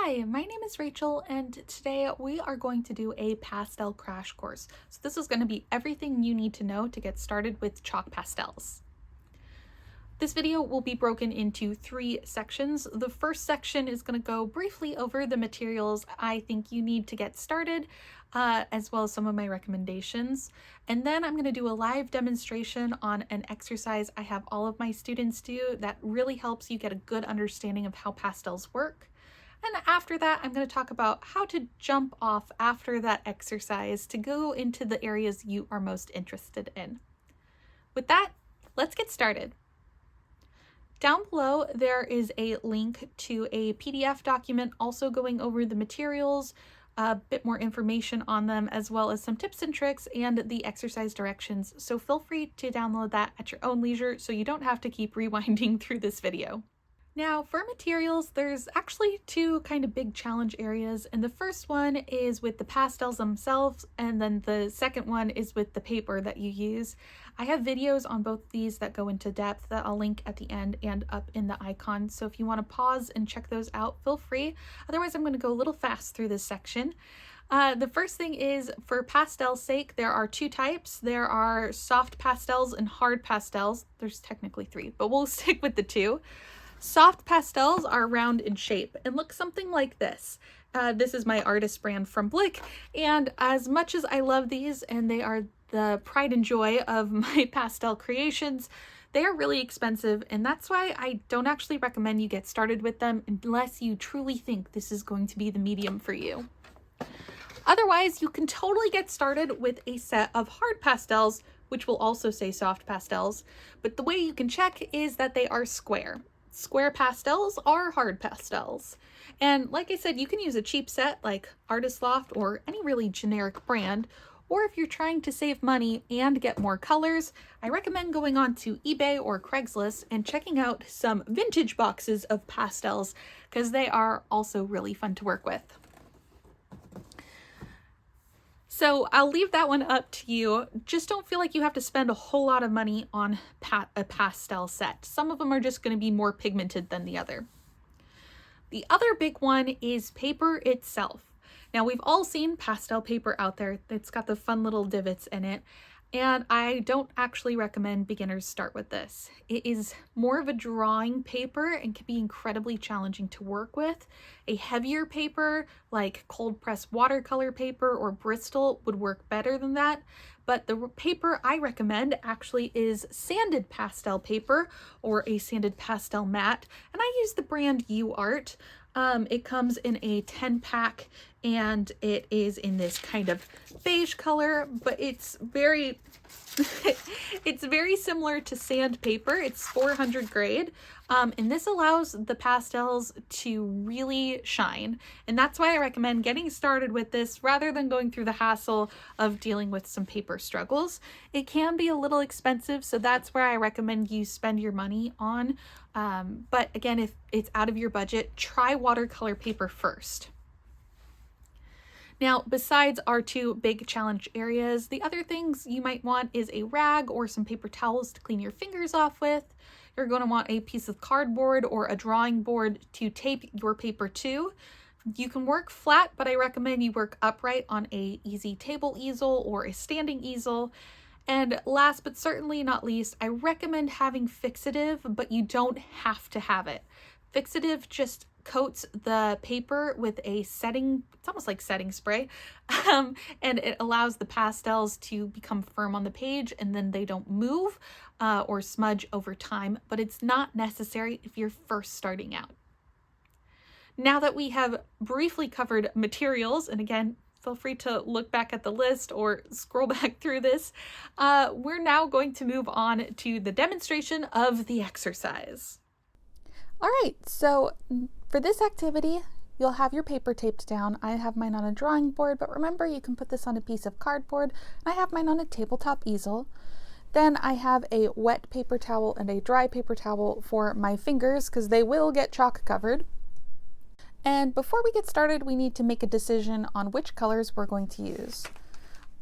Hi, my name is Rachel, and today we are going to do a pastel crash course. So this is going to be everything you need to know to get started with chalk pastels. This video will be broken into 3 sections. The first section is going to go briefly over the materials I think you need to get started, as well as some of my recommendations. And then I'm going to do a live demonstration on an exercise I have all of my students do that really helps you get a good understanding of how pastels work. And after that, I'm going to talk about how to jump off after that exercise to go into the areas you are most interested in. With that, let's get started. Down below, there is a link to a PDF document also going over the materials, a bit more information on them, as well as some tips and tricks and the exercise directions. So feel free to download that at your own leisure so you don't have to keep rewinding through this video. Now, for materials, there's actually 2 kind of big challenge areas, and the first one is with the pastels themselves, and then the second one is with the paper that you use. I have videos on both these that go into depth that I'll link at the end and up in the icon, so if you want to pause and check those out, feel free. Otherwise, I'm going to go a little fast through this section. The first thing is, for pastel's sake, there are 2 types. There are soft pastels and hard pastels. There's technically 3, but we'll stick with the 2. Soft pastels are round in shape and look something like this. This is my artist brand from Blick, and as much as I love these and they are the pride and joy of my pastel creations, they are really expensive, and that's why I don't actually recommend you get started with them unless you truly think this is going to be the medium for you. Otherwise, you can totally get started with a set of hard pastels, which will also say soft pastels, but the way you can check is that they are square. Square pastels are hard pastels. And like I said, you can use a cheap set like Artist Loft or any really generic brand, or if you're trying to save money and get more colors, I recommend going on to eBay or Craigslist and checking out some vintage boxes of pastels because they are also really fun to work with. So I'll leave that one up to you. Just don't feel like you have to spend a whole lot of money on a pastel set. Some of them are just going to be more pigmented than the other. The other big one is paper itself. Now, we've all seen pastel paper out there. It's got the fun little divots in it. And I don't actually recommend beginners start with this. It is more of a drawing paper and can be incredibly challenging to work with. A heavier paper like cold press watercolor paper or Bristol would work better than that. But the paper I recommend actually is sanded pastel paper or a sanded pastel mat. And I use the brand UArt. It comes in a 10-pack and it is in this kind of beige color, but it's very it's very similar to sandpaper. It's 400 grade, and this allows the pastels to really shine, and that's why I recommend getting started with this rather than going through the hassle of dealing with some paper struggles. It can be a little expensive, so that's where I recommend you spend your money on, but again, if it's out of your budget, try watercolor paper first. Now, besides our 2 big challenge areas, the other things you might want is a rag or some paper towels to clean your fingers off with. You're going to want a piece of cardboard or a drawing board to tape your paper to. You can work flat, but I recommend you work upright on a easy table easel or a standing easel. And last but certainly not least, I recommend having fixative, but you don't have to have it. Fixative just coats the paper with a setting, it's almost like setting spray, and it allows the pastels to become firm on the page and then they don't move or smudge over time, but it's not necessary if you're first starting out. Now that we have briefly covered materials, and again, feel free to look back at the list or scroll back through this, we're now going to move on to the demonstration of the exercise. All right, so for this activity, you'll have your paper taped down. I have mine on a drawing board, but remember you can put this on a piece of cardboard. I have mine on a tabletop easel. Then I have a wet paper towel and a dry paper towel for my fingers because they will get chalk covered. And before we get started, we need to make a decision on which colors we're going to use.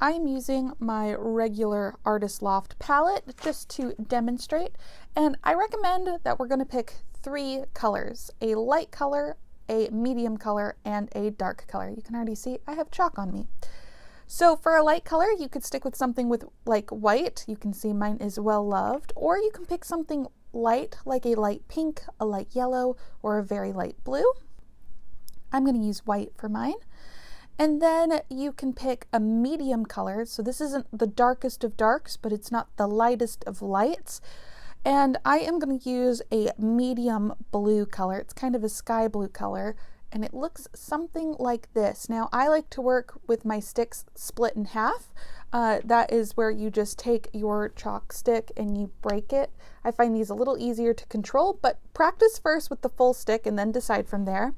I'm using my regular Artist Loft palette just to demonstrate, and I recommend that we're going to pick 3 colors: a light color, a medium color, and a dark color. You can already see I have chalk on me. So for a light color, you could stick with something with like white. You can see mine is Well Loved, or you can pick something light like a light pink, a light yellow, or a very light blue. I'm going to use white for mine. And then you can pick a medium color. So this isn't the darkest of darks, but it's not the lightest of lights. And I am going to use a medium blue color. It's kind of a sky blue color, and it looks something like this. Now, I like to work with my sticks split in half. That is where you just take your chalk stick and you break it. I find these a little easier to control, but practice first with the full stick and then decide from there.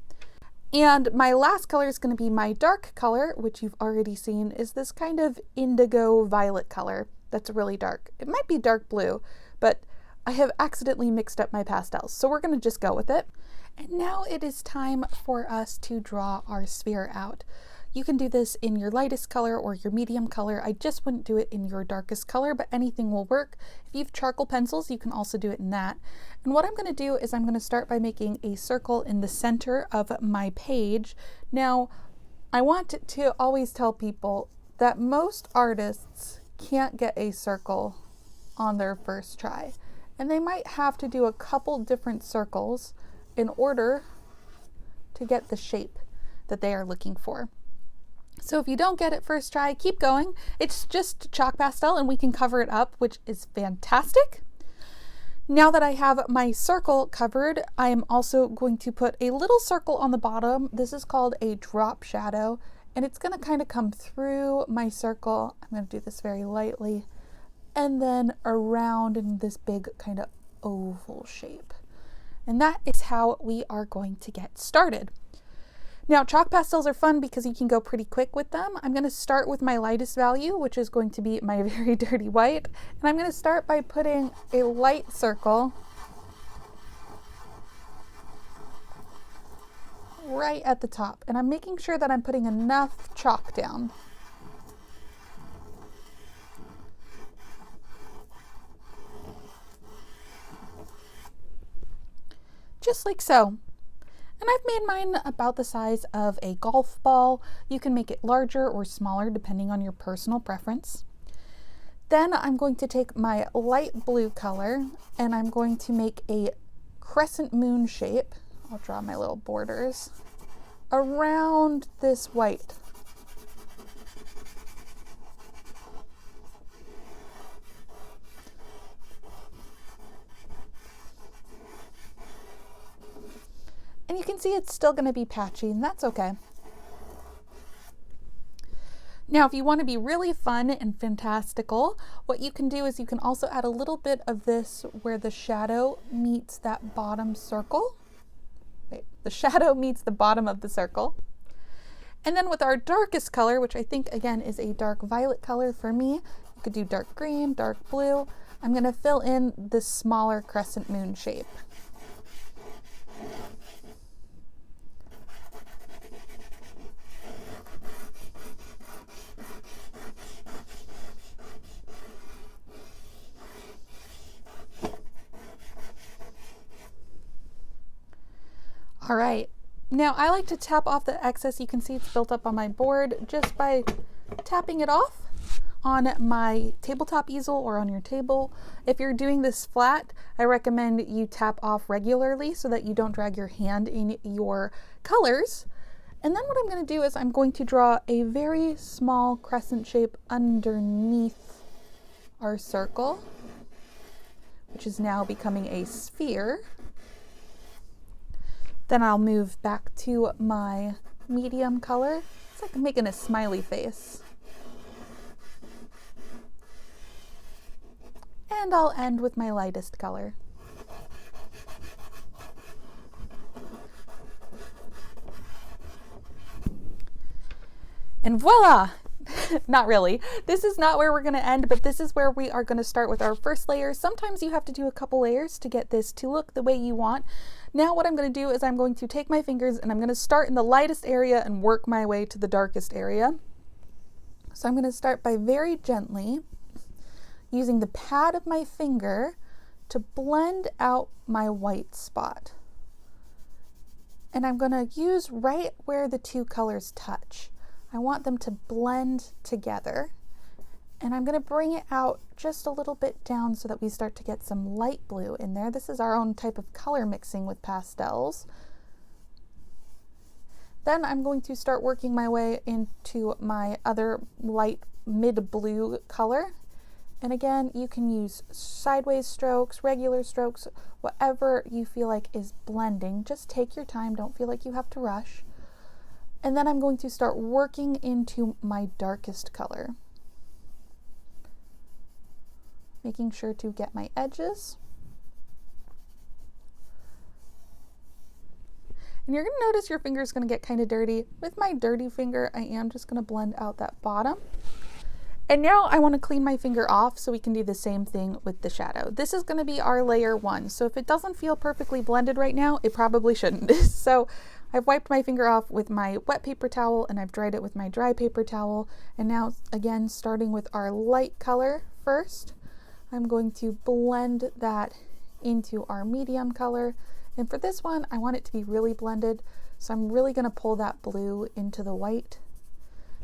And my last color is going to be my dark color, which you've already seen is this kind of indigo violet color that's really dark. It might be dark blue, but I have accidentally mixed up my pastels, so we're going to just go with it. And now it is time for us to draw our sphere out. You can do this in your lightest color or your medium color. I just wouldn't do it in your darkest color, but anything will work. If you have charcoal pencils, you can also do it in that. And what I'm going to do is I'm going to start by making a circle in the center of my page. Now, I want to always tell people that most artists can't get a circle on their first try. And they might have to do a couple different circles in order to get the shape that they are looking for. So if you don't get it first try, keep going. It's just chalk pastel and we can cover it up, which is fantastic. Now that I have my circle covered, I am also going to put a little circle on the bottom. This is called a drop shadow, and it's going to kind of come through my circle. I'm going to do this very lightly, and then around in this big kind of oval shape. And that is how we are going to get started. Now, chalk pastels are fun because you can go pretty quick with them. I'm going to start with my lightest value, which is going to be my very dirty white. And I'm going to start by putting a light circle right at the top. And I'm making sure that I'm putting enough chalk down. Just like so. And I've made mine about the size of a golf ball. You can make it larger or smaller depending on your personal preference. Then I'm going to take my light blue color and I'm going to make a crescent moon shape. I'll draw my little borders around this white. And you can see it's still going to be patchy, and that's okay. Now, if you want to be really fun and fantastical, what you can do is you can also add a little bit of this where the shadow meets that bottom circle. Wait, the shadow meets the bottom of the circle. And then with our darkest color, which I think again is a dark violet color for me, you could do dark green, dark blue. I'm going to fill in this smaller crescent moon shape. All right, now I like to tap off the excess. You can see it's built up on my board just by tapping it off on my tabletop easel or on your table. If you're doing this flat, I recommend you tap off regularly so that you don't drag your hand in your colors. And then what I'm going to do is I'm going to draw a very small crescent shape underneath our circle, which is now becoming a sphere. Then I'll move back to my medium color. It's like making a smiley face. And I'll end with my lightest color. And voila! Not really. This is not where we're going to end, but this is where we are going to start with our first layer. Sometimes you have to do a couple layers to get this to look the way you want. Now what I'm going to do is I'm going to take my fingers and I'm going to start in the lightest area and work my way to the darkest area. So I'm going to start by very gently using the pad of my finger to blend out my white spot. and I'm going to use right where the two colors touch. I want them to blend together, and I'm going to bring it out just a little bit down so that we start to get some light blue in there. This is our own type of color mixing with pastels. Then I'm going to start working my way into my other light mid blue color. And again, you can use sideways strokes, regular strokes, whatever you feel like is blending. Just take your time, don't feel like you have to rush. And then I'm going to start working into my darkest color, making sure to get my edges. And you're going to notice your finger is going to get kind of dirty. With my dirty finger, I am just going to blend out that bottom. And now I want to clean my finger off so we can do the same thing with the shadow. This is going to be our layer 1. So if it doesn't feel perfectly blended right now, it probably shouldn't. So I've wiped my finger off with my wet paper towel and I've dried it with my dry paper towel. And now again, starting with our light color first, I'm going to blend that into our medium color. And for this one, I want it to be really blended. So I'm really going to pull that blue into the white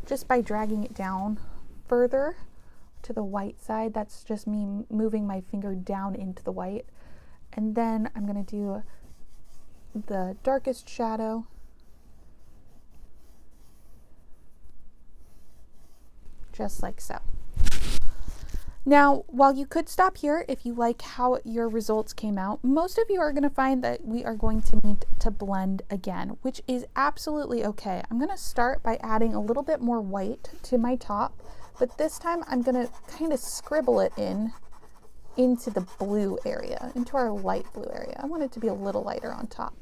just by dragging it down further to the white side. That's just me moving my finger down into the white. And then I'm going to do the darkest shadow. Just like so. Now, while you could stop here if you like how your results came out, most of you are going to find that we are going to need to blend again, which is absolutely okay. I'm going to start by adding a little bit more white to my top, but this time I'm going to kind of scribble it into the blue area, into our light blue area. I want it to be a little lighter on top.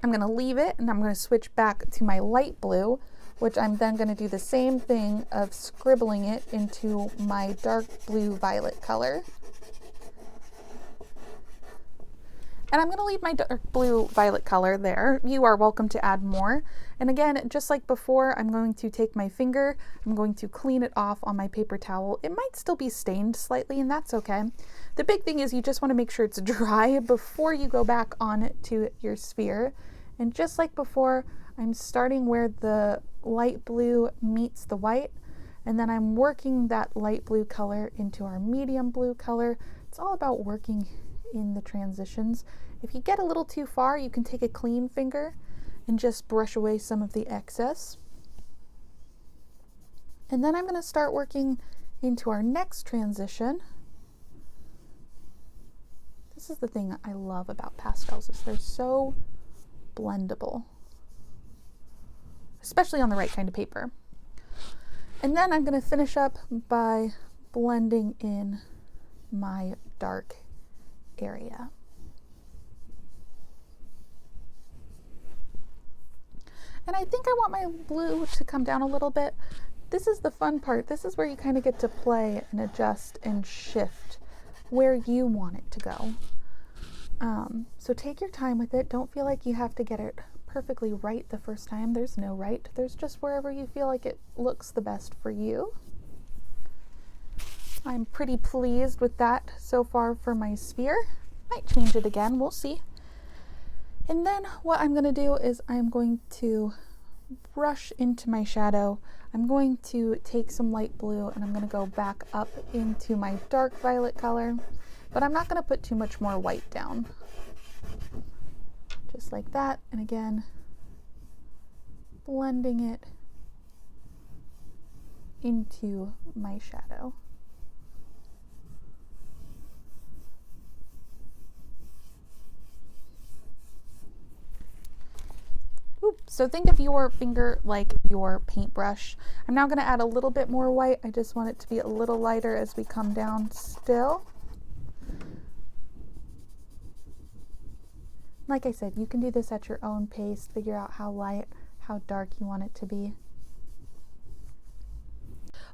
I'm going to leave it and I'm going to switch back to my light blue, which I'm then going to do the same thing of scribbling it into my dark blue violet color. And I'm going to leave my dark blue violet color there. You are welcome to add more. And again, just like before, I'm going to take my finger, I'm going to clean it off on my paper towel. It might still be stained slightly, and that's okay. The big thing is you just want to make sure it's dry before you go back on to your sphere. And just like before, I'm starting where the light blue meets the white, and then I'm working that light blue color into our medium blue color. It's all about working in the transitions. If you get a little too far, you can take a clean finger and just brush away some of the excess. And then I'm going to start working into our next transition. This is the thing I love about pastels, is they're so blendable, especially on the right kind of paper. And then I'm going to finish up by blending in my dark area. And I think I want my blue to come down a little bit. This is the fun part. This is where you kind of get to play and adjust and shift where you want it to go. So take your time with it. Don't feel like you have to get it perfectly right the first time. There's no right. There's just wherever you feel like it looks the best for you. I'm pretty pleased with that so far for my sphere. Might change it again, we'll see. And then what I'm going to do is I'm going to brush into my shadow. I'm going to take some light blue and I'm going to go back up into my dark violet color, but I'm not going to put too much more white down. Just like that, and again, blending it into my shadow. So think of your finger like your paintbrush. I'm now going to add a little bit more white. I just want it to be a little lighter as we come down still. Like I said, you can do this at your own pace. Figure out how light, how dark you want it to be.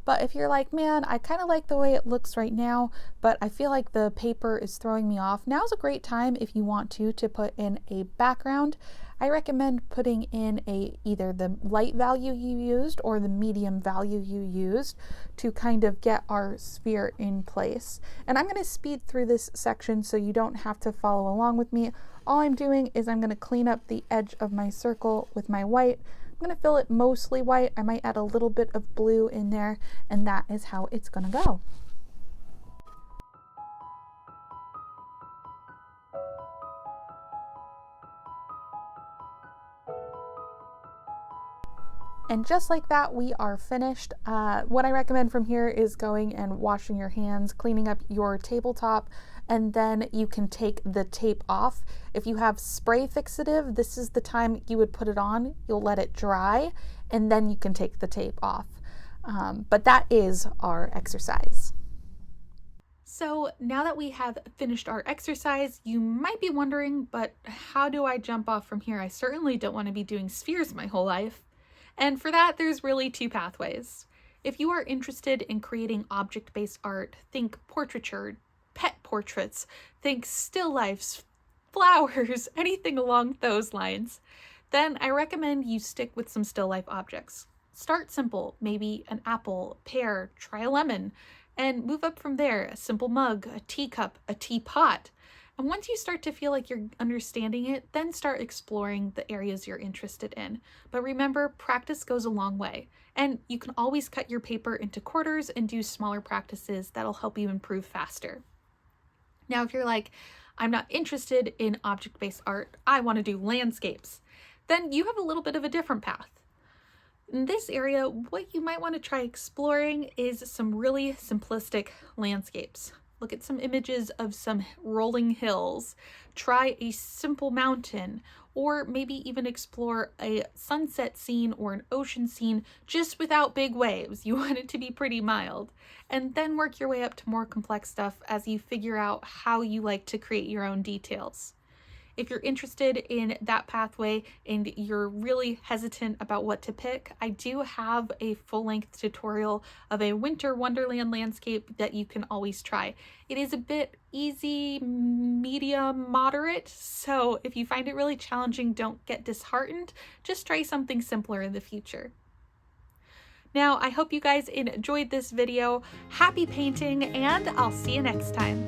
But if you're like, man, I kind of like the way it looks right now, but I feel like the paper is throwing me off, now's a great time if you want to put in a background. I recommend putting in either the light value you used or the medium value you used to kind of get our sphere in place. And I'm going to speed through this section so you don't have to follow along with me. All I'm doing is I'm going to clean up the edge of my circle with my white. I'm going to fill it mostly white. I might add a little bit of blue in there, and that is how it's going to go. And just like that, we are finished. What I recommend from here is going and washing your hands, cleaning up your tabletop, and then you can take the tape off. If you have spray fixative, this is the time you would put it on. You'll let it dry, and then you can take the tape off. But that is our exercise. So now that we have finished our exercise, you might be wondering, but how do I jump off from here? I certainly don't want to be doing spheres my whole life. And for that, there's really two pathways. If you are interested in creating object-based art, think portraiture, pet portraits, think still lifes, flowers, anything along those lines, then I recommend you stick with some still life objects. Start simple, maybe an apple, pear, try a lemon, and move up from there, a simple mug, a teacup, a teapot. And once you start to feel like you're understanding it, then start exploring the areas you're interested in. But remember, practice goes a long way. And you can always cut your paper into quarters and do smaller practices that'll help you improve faster. Now, if you're like, I'm not interested in object-based art, I want to do landscapes, then you have a little bit of a different path. In this area, what you might want to try exploring is some really simplistic landscapes. Look at some images of some rolling hills, try a simple mountain, or maybe even explore a sunset scene or an ocean scene just without big waves. You want it to be pretty mild. And then work your way up to more complex stuff as you figure out how you like to create your own details. If you're interested in that pathway and you're really hesitant about what to pick, I do have a full-length tutorial of a winter wonderland landscape that you can always try. It is a bit easy, medium, moderate, so if you find it really challenging, don't get disheartened. Just try something simpler in the future. Now, I hope you guys enjoyed this video. Happy painting, and I'll see you next time.